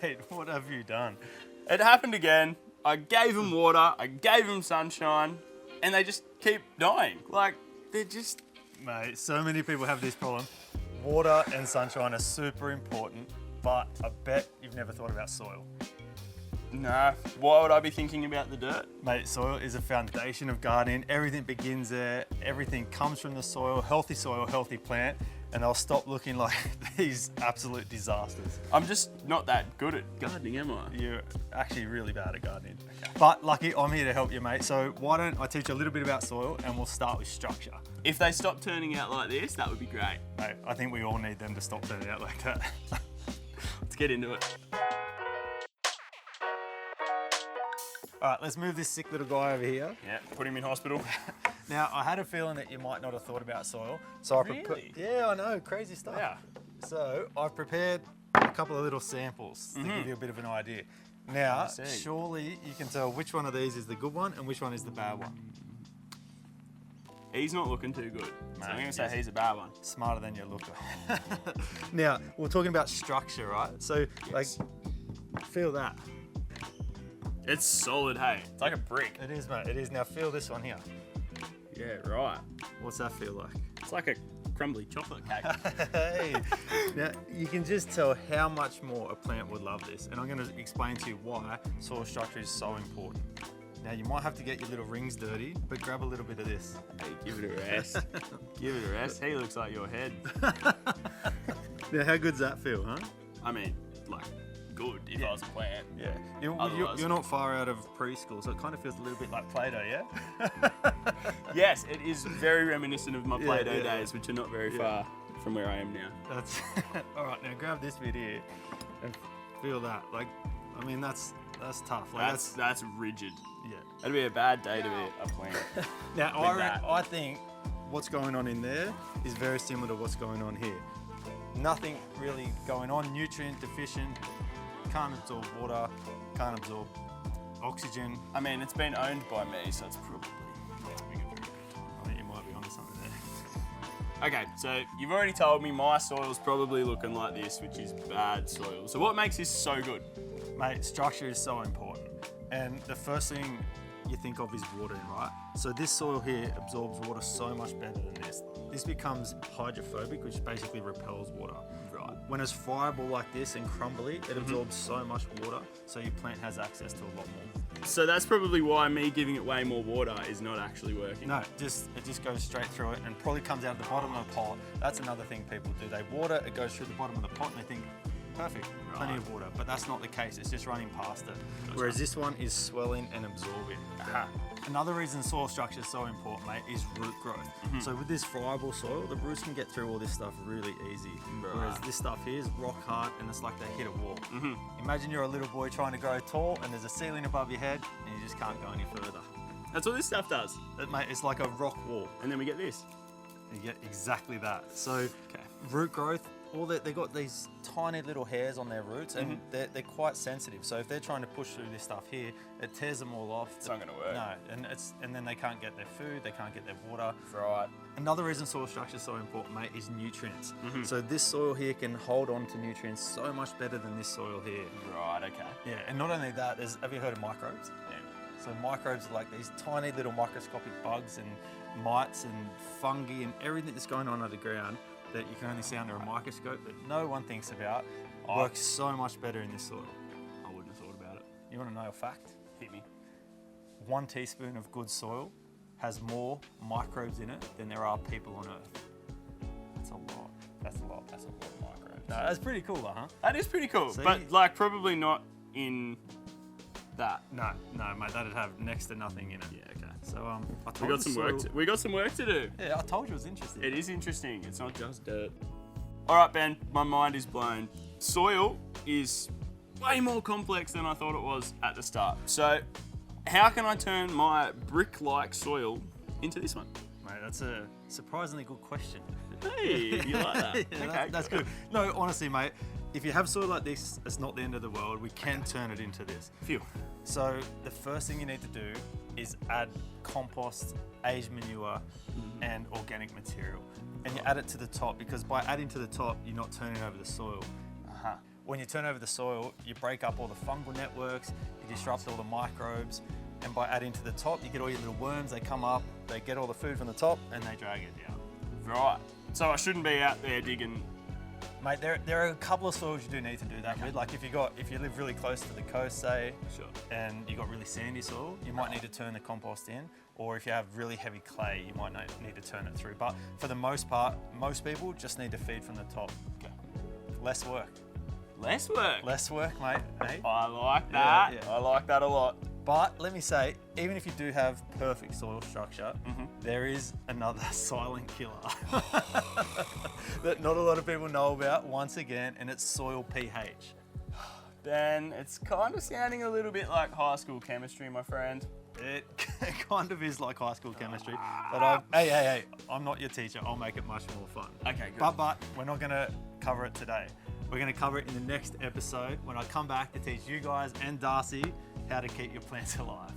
Mate, what have you done? It happened again. I gave them water, I gave them sunshine, and they just keep dying. Like, they're just... Mate, so many people have this problem. Water and sunshine are super important, but I bet you've never thought about soil. Nah, why would I be thinking about the dirt? Mate, soil is a foundation of gardening. Everything begins there. Everything comes from the soil, healthy plant, and they'll stop looking like these absolute disasters. I'm just not that good at gardening, am I? You're actually really bad at gardening. Okay. But lucky, I'm here to help you, mate. So why don't I teach you a little bit about soil and we'll start with structure. If they stop turning out like this, that would be great. Mate, I think we all need them to stop turning out like that. Let's get into it. All right, let's move this sick little guy over here. Yeah, put him in hospital. Now, I had a feeling that you might not have thought about soil. So Really? Yeah, I know, crazy stuff. Yeah. So I've prepared a couple of little samples to give you a bit of an idea. Now, surely you can tell which one of these is the good one and which one is the bad one. He's not looking too good. So I'm going to say yes. he's a bad one. Smarter than you look. Now, we're talking about structure, right? So, like, feel that. It's solid, hey. It's like a brick. It is, mate. It is. Now, feel this one here. Yeah, right. What's that feel like? It's like a crumbly chocolate cake. Hey. Now, you can just tell how much more a plant would love this. And I'm going to explain to you why soil structure is so important. Now, you might have to get your little rings dirty, but grab a little bit of this. Hey, give it a rest. Give it a rest. He looks like your head. Now, how good's that feel, huh? I mean, like, good if I was a plant. Yeah. You're not far out of preschool, so it kind of feels a little bit like Play-Doh, yeah? Yes, it is very reminiscent of my Play-Doh yeah. days, which are not very far from where I am now. That's all right. Now grab this bit here and feel that. Like, I mean, that's tough. Like, That's rigid. yeah. It'd be a bad day to be a plant. Now, that. I think what's going on in there is very similar to what's going on here. Nothing really going on. Nutrient deficient. Can't absorb water. Can't absorb oxygen. I mean, it's been owned by me, so it's probably... I think you might be onto something there. Okay, so you've already told me my soil's probably looking like this, which is bad soil. So what makes this so good? Mate, structure is so important. And the first thing you think of is watering, right? So this soil here absorbs water so much better than this. This becomes hydrophobic, which basically repels water. Right. When it's friable like this and crumbly, it absorbs so much water, so your plant has access to a lot more. So that's probably why me giving it way more water is not actually working. No, it just goes straight through it and probably comes out the bottom of the pot. That's another thing people do. They water, it goes through the bottom of the pot and they think, perfect, plenty of water. But that's not the case, it's just running past it. Whereas this one is swelling and absorbing. Another reason soil structure is so important, mate, is root growth. So with this friable soil, the roots can get through all this stuff really easy. Whereas this stuff here is rock hard and it's like they hit a wall. Imagine you're a little boy trying to grow tall and there's a ceiling above your head and you just can't go any further. That's what this stuff does. Mate, it's like a rock wall. And then we get this. You get exactly that. So root growth, they've got these tiny little hairs on their roots and they're quite sensitive. So if they're trying to push through this stuff here, it tears them all off. It's not going to work. No, and then they can't get their food, they can't get their water. Right. Another reason soil structure is so important, mate, is nutrients. So this soil here can hold on to nutrients so much better than this soil here. Right, okay. Yeah, and not only that, have you heard of microbes? Yeah. So microbes are like these tiny little microscopic bugs and mites and fungi and everything that's going on underground that you can only see under a microscope that no one thinks about works so much better in this soil. I wouldn't have thought about it. You want to know a fact? Hit me. 1 teaspoon of good soil has more microbes in it than there are people on Earth. That's a lot. That's a lot of microbes. No, that's pretty cool though, huh? That is pretty cool, See? but like probably not in that. No, mate, that'd have next to nothing in it. Yeah, okay. So I told We got some work. We got some work to do. Yeah, I told you it was interesting. It is interesting. It's not just dirt. All right, Ben. My mind is blown. Soil is way more complex than I thought it was at the start. So, how can I turn my brick-like soil into this one? Mate, that's a surprisingly good question. Hey, you like that? Yeah, Okay, that's good. No, honestly, mate, if you have soil like this, it's not the end of the world. We can turn it into this. Phew. So the first thing you need to do is add compost, aged manure, and organic material. And you add it to the top because by adding to the top, you're not turning over the soil. when you turn over the soil, you break up all the fungal networks, you disrupt all the microbes, and by adding to the top, you get all your little worms, they come up, they get all the food from the top, and they drag it down. Right. So I shouldn't be out there digging. Mate, there are a couple of soils you do need to do that with. Like if you live really close to the coast, say, Sure. and you got really sandy soil, you might need to turn the compost in. Or if you have really heavy clay, you might need to turn it through. But for the most part, most people just need to feed from the top. Okay. Less work. Less work. Less work, mate. Hey? I like that. Yeah. I like that a lot. But let me say, even if you do have perfect soil structure, there is another silent killer that not a lot of people know about, once again, and it's soil pH. Ben, it's kind of sounding a little bit like high school chemistry, my friend. It kind of is like high school chemistry, but hey, I'm not your teacher. I'll make it much more fun. Okay, good. But we're not going to cover it today. We're going to cover it in the next episode when I come back to teach you guys and Darcy how to keep your plants alive.